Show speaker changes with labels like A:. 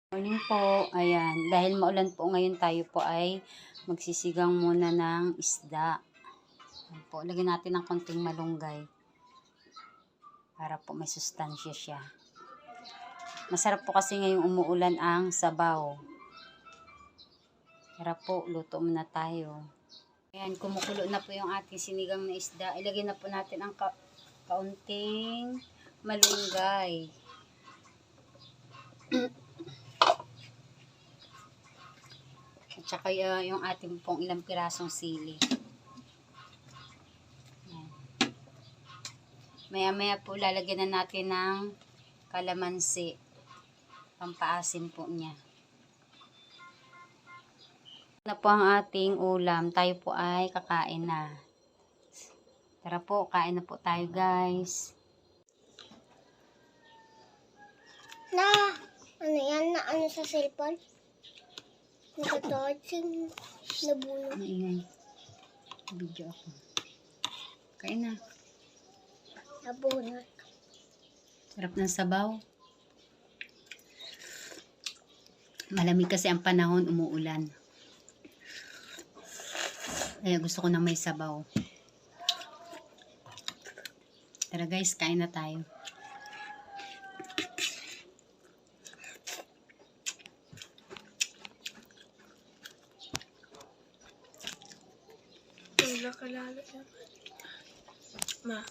A: Morning po. Ayan. Dahil maulan po ngayon, tayo po ay magsisigang muna ng isda. Ayan po. Lagyan natin ng konting malunggay. Para po may sustansya siya. Masarap po kasi ngayong umuulan ang sabaw. Tara po, luto muna tayo. Ayan, kumukulo na po yung ating sinigang na isda. Ilagay na po natin ang kaunting malunggay. At saka yung ating pong ilang pirasong sili. Ayan. Maya-maya po lalagyan na natin ng kalamansi. Pampaasim po niya. Na po ang ating ulam. Tayo po ay kakain na. Tara po, kain na po tayo guys.
B: Ano yan? Ano sa cellphone? Nakatouching nabulong.
A: Maingay. Video ako. Kain na.
B: Nabunot.
A: Sarap ng sabaw. Malamig kasi ang panahon, umuulan. Kaya gusto ko na may sabaw. Tara guys, kain na tayo.
B: Nakalala yan. Ma.